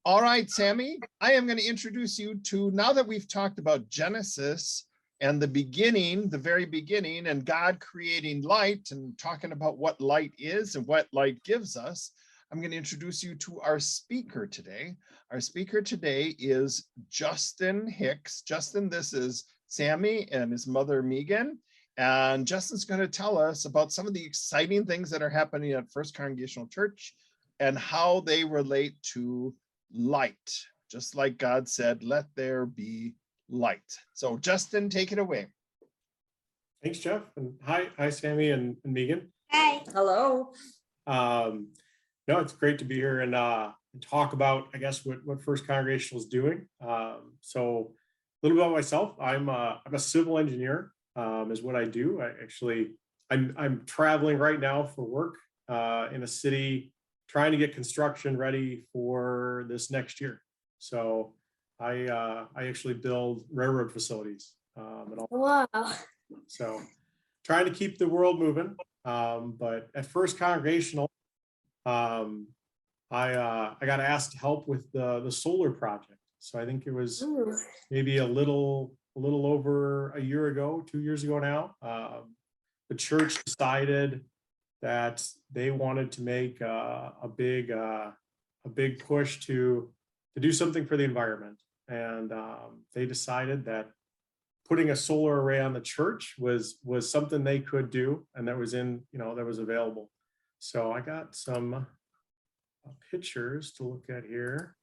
All right, Sammy, I am going to introduce you to, now that we've talked about Genesis and the beginning, the very beginning, and God creating light and talking about what light is and what light gives us, I'm going to introduce you to our speaker today. Our speaker today is Justin Hicks. Justin, this is Sammy and his mother, Megan. And Justin's going to tell us about some of the exciting things that are happening at First Congregational Church and how they relate to light. Just like God said, let there be light. So Justin, take it away. Thanks, Jeff. And hi, Sammy and Megan. Hi. Hello. No, it's great to be here and talk about, I guess, what First Congregational is doing. So a little bit about myself. I'm a civil engineer, is what I do. I'm traveling right now for work in a city, trying to get construction ready for this next year. So I actually build railroad facilities. And all. Wow. So trying to keep the world moving. But at First Congregational, I got asked to help with the solar project. So I think it was maybe a little over a year ago, 2 years ago now. The church decided that they wanted to make a big push to do something for the environment, and they decided that putting a solar array on the church was something they could do, and that was that was available. So I got some pictures to look at here.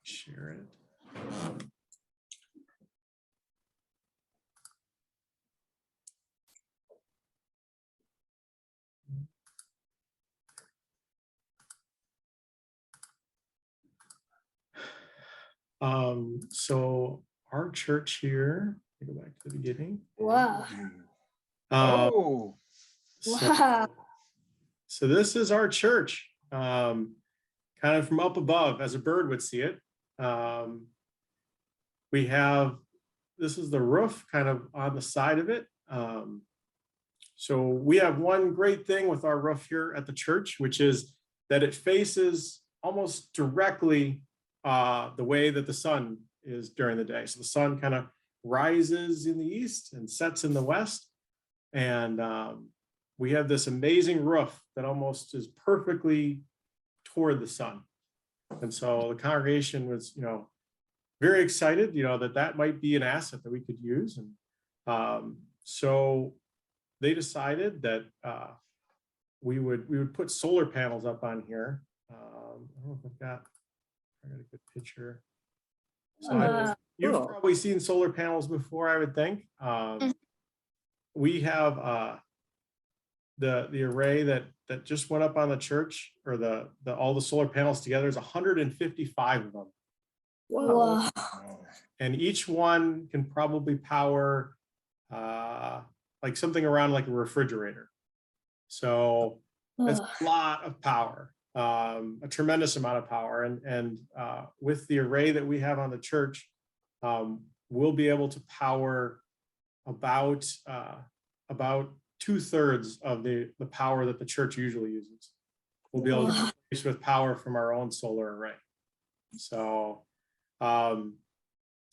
Share it. So our church here, go back to the beginning. Wow. Oh, Wow. So this is our church, kind of from up above, as a bird would see it. This is the roof kind of on the side of it. So we have one great thing with our roof here at the church, which is that it faces almost directly the way that the sun is during the day. So the sun kind of rises in the east and sets in the west. And we have this amazing roof that almost is perfectly toward the sun. And so the congregation was, very excited, that might be an asset that we could use. And so they decided that we would put solar panels up on here. I don't know if I got a good picture. So you've probably seen solar panels before, I would think. We have the array that just went up on the church, or all the solar panels together, is 155 of them. Wow. And each one can probably power like something around like a refrigerator. So it's a lot of power, a tremendous amount of power. And with the array that we have on the church, we'll be able to power about 2/3 of the power that the church usually uses. We'll be able to replace with power from our own solar array. So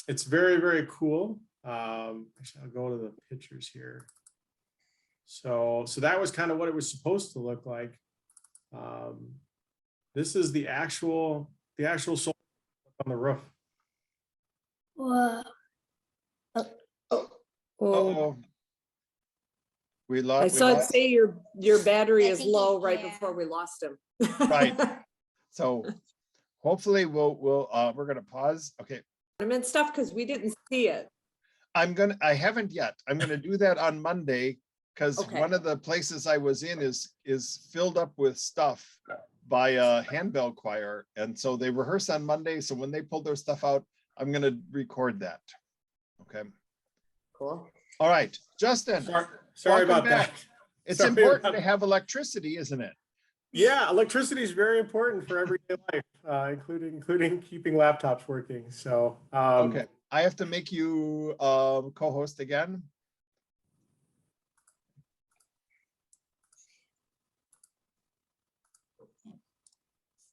it's very, very cool. Actually, I'll go to the pictures here. So that was kind of what it was supposed to look like. This is the actual solar on the roof. Wow. uh-oh. We lost. I saw it say your battery I is think low it right can. before we lost him. Right. So hopefully we're going to pause. Okay. I meant stuff because we didn't see it. I haven't yet. I'm going to do that on Monday, because Okay. one of the places I was in is filled up with stuff by a handbell choir. And so they rehearse on Monday. So when they pull their stuff out, I'm going to record that. Okay. Cool. All right, Justin. Sorry welcome about back. that. It's Sorry important about to have electricity, isn't it? Yeah, electricity is very important for everyday life, including keeping laptops working. So Okay, I have to make you co-host again.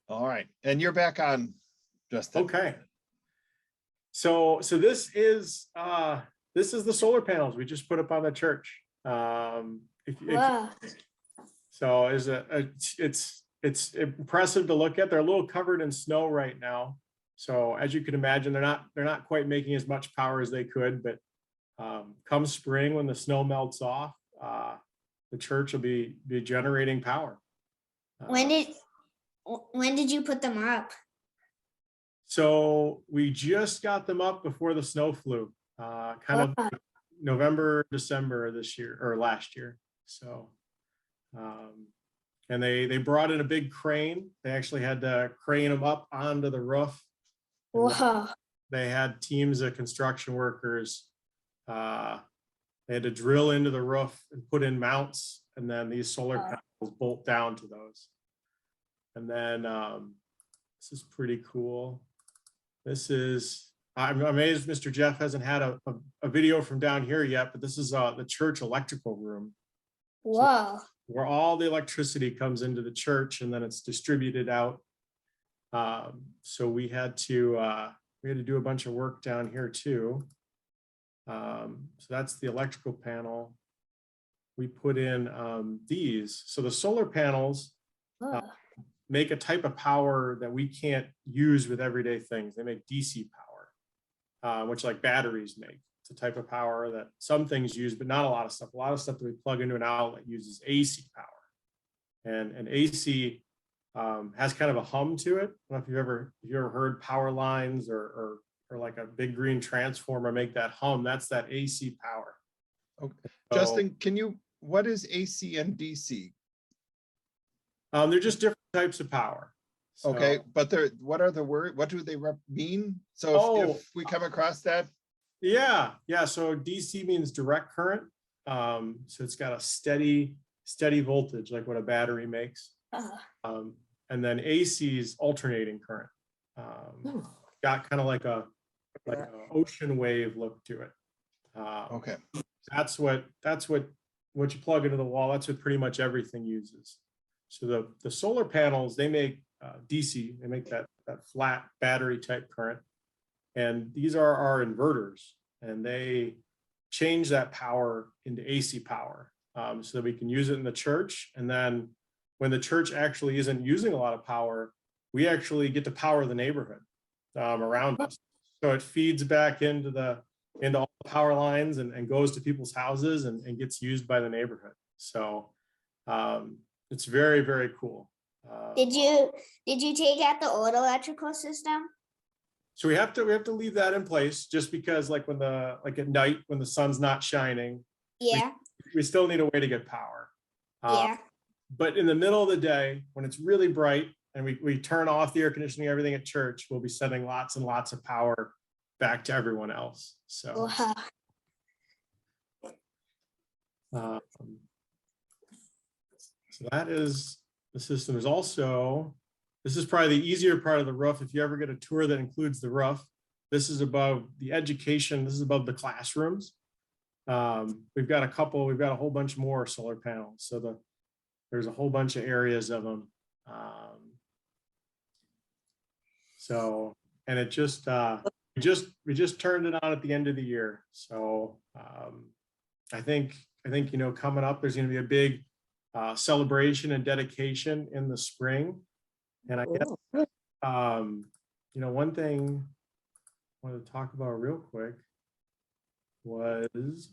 All right, and you're back on. Justin. Okay. So this is the solar panels we just put up on the church. Wow. So it's impressive to look at. They're a little covered in snow right now. So as you can imagine, they're not quite making as much power as they could, but come spring when the snow melts off, the church will be generating power. When did you put them up? So we just got them up before the snow flew, kind of Wow. November, December this year or last year. So, and they brought in a big crane. They actually had to crane them up onto the roof. And Wow. they had teams of construction workers. They had to drill into the roof and put in mounts, and then these solar panels bolt down to those. And then this is pretty cool. I'm amazed Mr. Jeff hasn't had a video from down here yet, but this is the church electrical room. Wow. Where all the electricity comes into the church and then it's distributed out. So we had to do a bunch of work down here too. So that's the electrical panel. We put in these. So the solar panels Wow. make a type of power that we can't use with everyday things. They make DC power, which like batteries make. It's a type of power that some things use, but not a lot of stuff. A lot of stuff that we plug into an outlet uses AC power. And AC has kind of a hum to it. I don't know if you've ever heard power lines or like a big green transformer make that hum. That's that AC power. Okay. So, Justin, what is AC and DC? they're just different types of power. So, Okay, but what are the words? What do they mean? So if we come across that. Yeah. So DC means direct current. So it's got a steady voltage, like what a battery makes. And then AC is alternating current. Got kind of like a ocean wave look to it. Okay. That's what you plug into the wall. That's what pretty much everything uses. So the solar panels, they make DC. They make that flat battery type current. And these are our inverters, and they change that power into AC power so that we can use it in the church. And then when the church actually isn't using a lot of power, we actually get to power the neighborhood around us. So it feeds back into all the power lines and goes to people's houses and gets used by the neighborhood. So it's very, very cool. Did you take out the old electrical system? So we have to leave that in place just because like at night when the sun's not shining, Yeah. we still need a way to get power. Yeah. But in the middle of the day when it's really bright and we turn off the air conditioning, everything at church, we'll be sending lots and lots of power back to everyone else. So Wow. so that is the system. Is also, this is probably the easier part of the roof. If you ever get a tour that includes the roof, this is above the education. This is above the classrooms. We've got a whole bunch more solar panels. So there's a whole bunch of areas of them. And it just, we just turned it on at the end of the year. So I think, coming up, there's going to be a big celebration and dedication in the spring. And I guess, one thing I wanted to talk about real quick was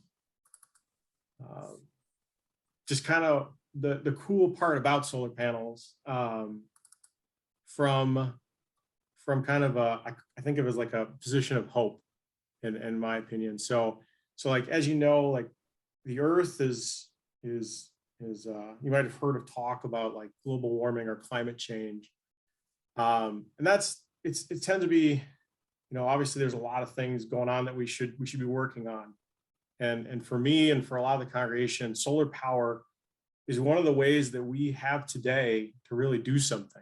just kind of the cool part about solar panels from kind of I think of it as like a position of hope in my opinion. So like, as you know, like the earth is you might have heard of talk about like global warming or climate change. And it tends to be, obviously there's a lot of things going on that we should be working on. And for me and for a lot of the congregation, solar power is one of the ways that we have today to really do something.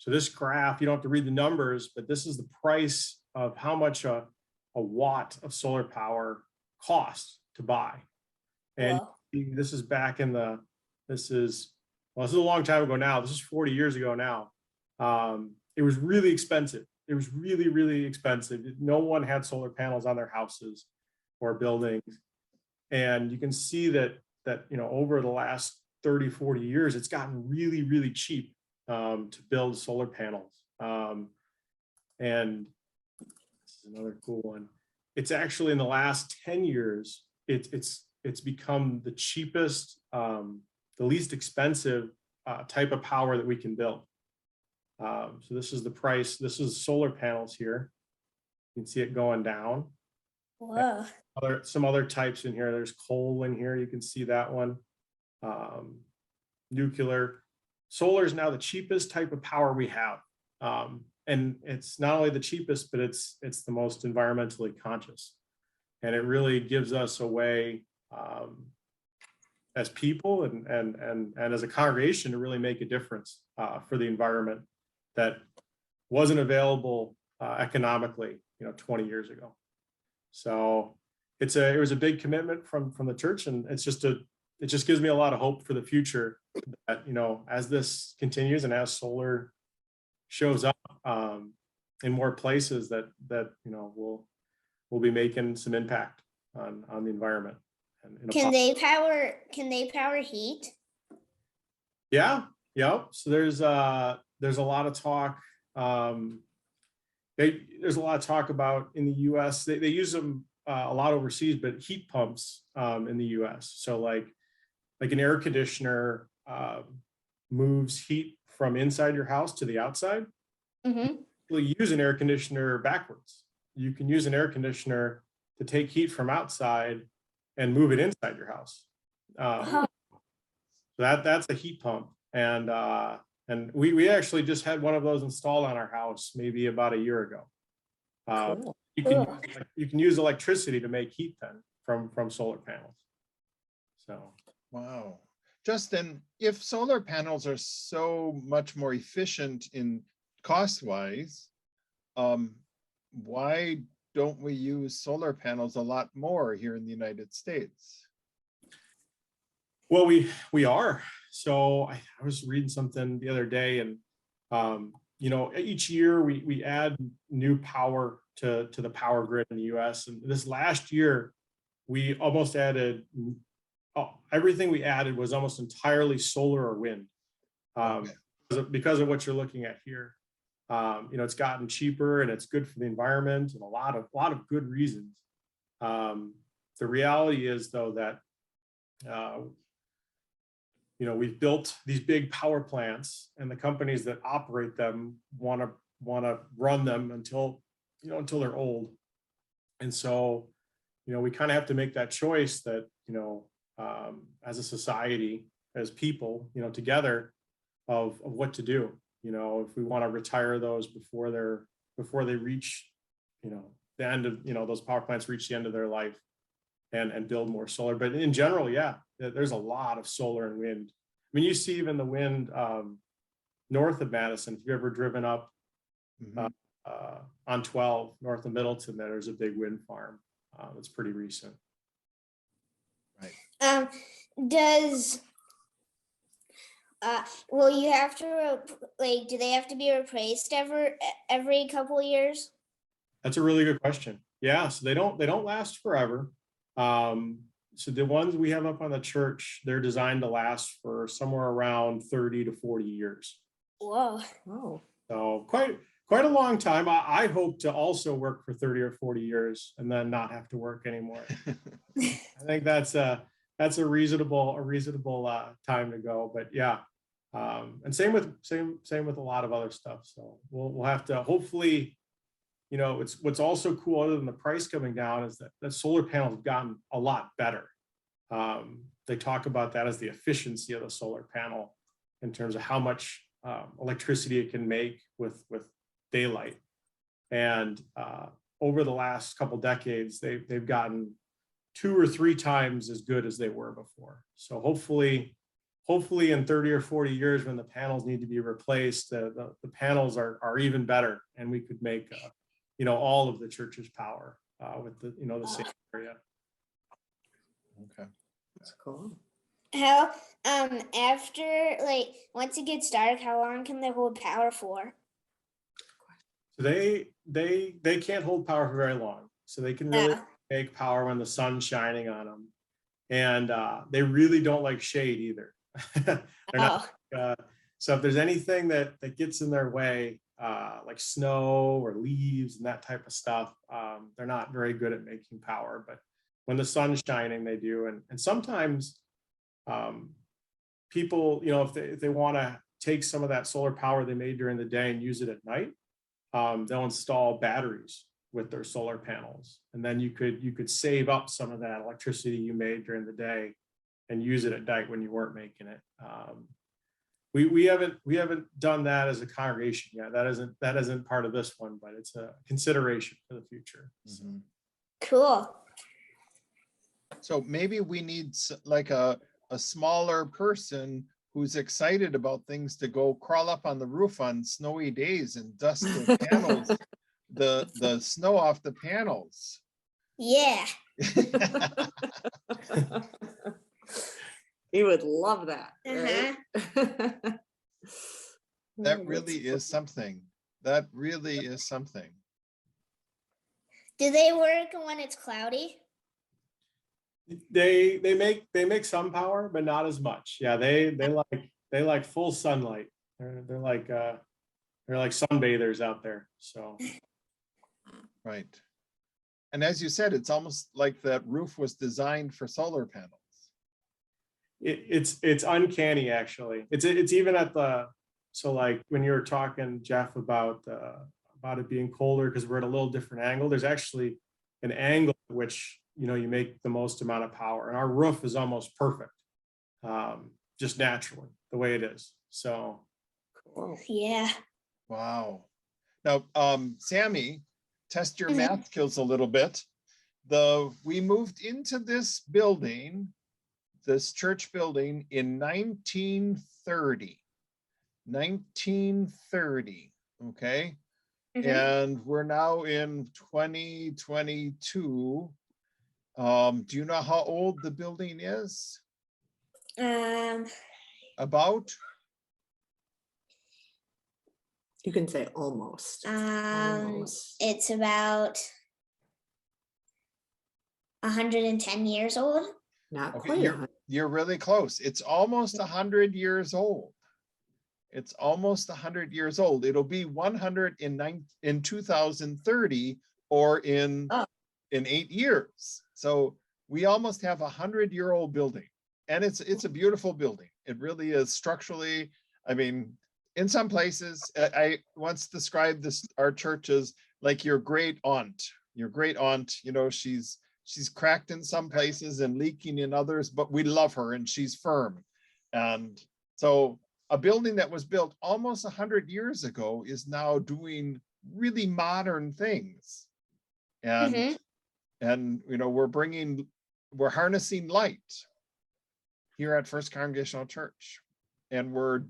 So this graph, you don't have to read the numbers, but this is the price of how much a watt of solar power costs to buy. And Wow. this is back this is a long time ago now. This is 40 years ago now. it was really expensive. It was really, really expensive. No one had solar panels on their houses or buildings. And you can see that over the last 30, 40 years, it's gotten really, really cheap to build solar panels. And this is another cool one. It's actually in the last 10 years, it's become the cheapest, the least expensive type of power that we can build. So this is the price. This is solar panels here. You can see it going down. Whoa. Some other types in here. There's coal in here. You can see that one. Nuclear. Solar is now the cheapest type of power we have. And it's not only the cheapest, but it's the most environmentally conscious. And it really gives us a way as people and as a congregation to really make a difference for the environment that wasn't available economically, 20 years ago. So it was a big commitment from the church, and it just gives me a lot of hope for the future that, as this continues and as solar shows up in more places that we'll be making some impact on the environment. And Can they power heat? Yeah. So there's a lot of talk. There's a lot of talk about in the U.S. They use them a lot overseas, but heat pumps in the U.S. So like an air conditioner moves heat from inside your house to the outside. Mm-hmm. You use an air conditioner backwards. You can use an air conditioner to take heat from outside and move it inside your house. So that's a heat pump, and we actually just had one of those installed on our house maybe about a year ago. Cool. You can use electricity to make heat then from solar panels. So Wow. Justin, if solar panels are so much more efficient in cost-wise, why don't we use solar panels a lot more here in the United States? well, we are. So I was reading something the other day, and each year we add new power to the power grid in the U.S. And this last year, we almost added everything we added was almost entirely solar or wind, because of what you're looking at here. It's gotten cheaper and it's good for the environment and a lot of good reasons. The reality is, though, that we've built these big power plants, and the companies that operate them want to run them until they're old. And so, we kind of have to make that choice that, as a society, as people, together of what to do. If we want to retire those before they reach, the end of, those power plants reach the end of their life, and build more solar. But in general, yeah, there's a lot of solar and wind. I mean, you see even the wind north of Madison. If you've ever driven up on 12 north of Middleton, there's a big wind farm. It's pretty recent. Right. Will you have to do they have to be replaced every couple of years? That's a really good question. Yeah, so they don't last forever. So the ones we have up on the church, they're designed to last for somewhere around 30 to 40 years. Whoa. Oh. So quite a long time. I hope to also work for 30 or 40 years and then not have to work anymore. I think that's a reasonable time to go. But yeah, and same with a lot of other stuff. So we'll have to hopefully, what's also cool, other than the price coming down, is that solar panels have gotten a lot better. They talk about that as the efficiency of the solar panel in terms of how much electricity it can make with daylight. And over the last couple decades, they've gotten 2 or 3 times as good as they were before. So hopefully in 30 or 40 years, when the panels need to be replaced, the panels are even better, and we could make all of the church's power with the same area. Okay. That's cool. How after once it gets dark, how long can they hold power for? They can't hold power for very long. So they can really Oh. make power when the sun's shining on them. And they really don't like shade either. They're not, so if there's anything that gets in their way, like snow or leaves and that type of stuff, they're not very good at making power. But when the sun's shining, they do. And sometimes people, if they want to take some of that solar power they made during the day and use it at night, they'll install batteries with their solar panels, and then you could save up some of that electricity you made during the day and use it at night when you weren't making it. We haven't done that as a congregation yet. That isn't part of this one, but it's a consideration for the future. Mhm. Cool. So maybe we need like a smaller person who's excited about things to go crawl up on the roof on snowy days and dust the panels, the snow off the panels. Yeah. You would love that. Right? That really is something. That really is something. Do they work when it's cloudy? They make some power, but not as much. Yeah, they like full sunlight. They're like sunbathers out there. So Right. And as you said, it's almost like that roof was designed for solar panels. it's uncanny, actually. It's even at so like when you were talking, Jeff, about it being colder because we're at a little different angle, there's actually an angle at which you make the most amount of power, and our roof is almost perfect, just naturally the way it is. So Cool. Yeah. Wow. Now, Sammy, test your Mhm. math skills a little bit. We moved into this building, this church building, in 1930. 1930, okay? Mhm. And we're now in 2022. Do you know how old the building is? About? You can say almost. Almost. It's about 110 years old. Not Okay, quite. you're really close. It's almost 100 years old. It's almost 100 years old. It'll be 100 in 2030, or in 8 years. So we almost have 100-year-old building, and it's a beautiful building. It really is structurally. I mean, in some places, I once described our church as like your great aunt. Your great aunt, she's cracked in some places and leaking in others, but we love her and she's firm. And so a building that was built almost 100 years ago is now doing really modern things. And Mhm. and we're harnessing light here at First Congregational Church, and we're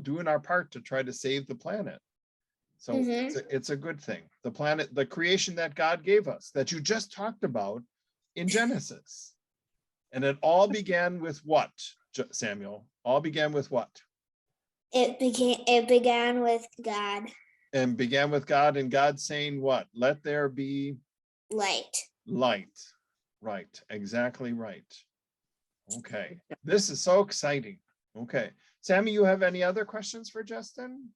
doing our part to try to save the planet. So it's a good thing. The planet, the creation that God gave us, that you just talked about in Genesis. And it all began with what, Samuel? All began with what? It began with God. And began with God, and God saying what? Let there be Light. light. Right, exactly right. Okay, this is so exciting. Okay, Sammy, you have any other questions for Justin?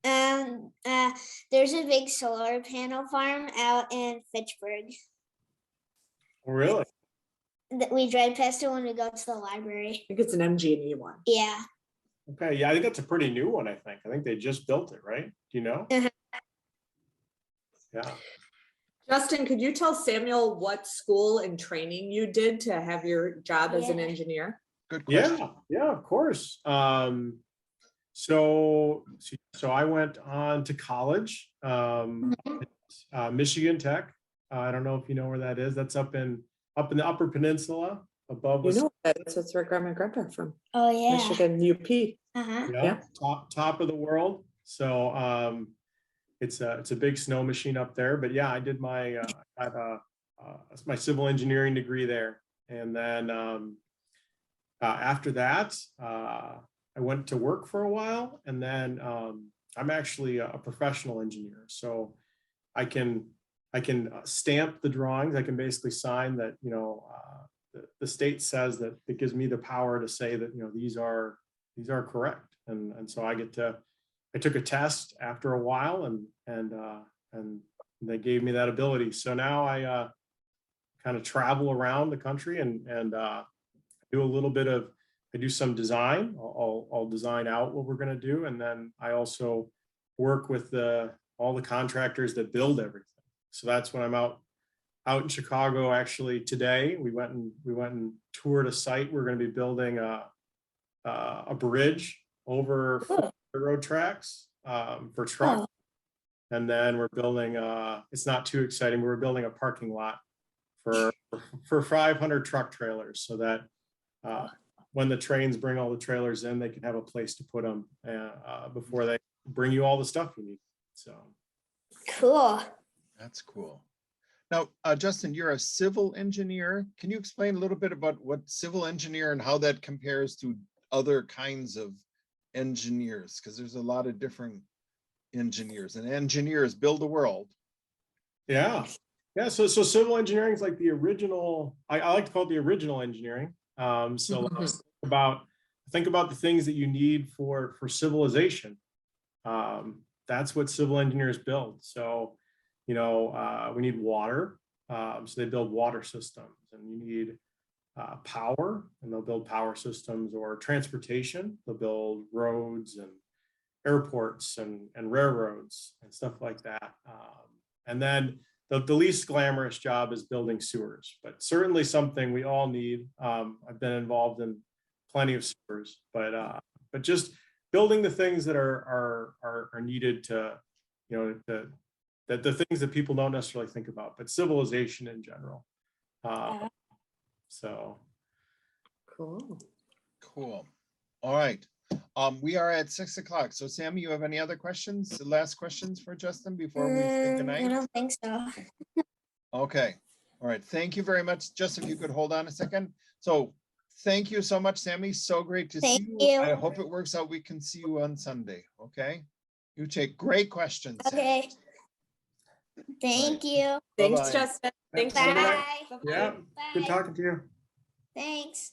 There's a big solar panel farm out in Fitchburg. really, We drive past it when we go to the library. I think it's an MG&E one. Yeah. okay, yeah, I think that's a pretty new one. I think they just built it, right? Do you know? Mhm. Yeah. Justin, could you tell Samuel what school and training you did to have your job as an Yeah. engineer? Good question. Yeah, of course. So I went on to college, Michigan Tech. I don't know if you know where that is. That's up in the Upper Peninsula, above. You know, that's where Grandma and Grandpa are from. Oh yeah. Michigan UP. Yeah, top of the world. So it's a big snow machine up there. But yeah, I did my my civil engineering degree there, and then after that, I went to work for a while, and then I'm actually a professional engineer, so I can stamp the drawings. I can basically sign that, the state says that it gives me the power to say that, these are correct. And so I took a test after a while, and they gave me that ability. So now I kind of travel around the country and do a little bit of, I do some design. I'll design out what we're going to do. And then I also work with all the contractors that build everything. So that's when I'm out in Chicago. Actually today we went and toured a site. We're going to be building a bridge over railroad tracks for trucks. And then we're building, it's not too exciting, we're building a parking lot for 500 truck trailers, so that when the trains bring all the trailers in, they can have a place to put them before they bring you all the stuff you need. So Cool. That's cool. Now, Justin, you're a civil engineer. Can you explain a little bit about what civil engineer and how that compares to other kinds of engineers? Because there's a lot of different engineers, and engineers build the world. Yeah. So civil engineering is like the original, I like to call it the original engineering. So let's think about the things that you need for civilization. That's what civil engineers build. So, we need water. So they build water systems, and you need power, and they'll build power systems, or transportation. They'll build roads and airports and railroads and stuff like that. And then the least glamorous job is building sewers, but certainly something we all need. I've been involved in plenty of sewers, but just building the things that are needed to, the things that people don't necessarily think about, but civilization in general. So Cool. All right. We are at 6 o'clock. So Sammy, you have any other questions? The last questions for Justin before we say I goodnight? don't think so. Okay. All right. Thank you very much. Justin, if you could hold on a second. So thank you so much, Sammy. So great to see you. I hope it works out. We can see you on Sunday. Okay. You take great questions. Okay. Thank you. Thanks, Bye-bye. Justin. Thanks. Bye. Yeah. Bye. Good talking to you. Thanks.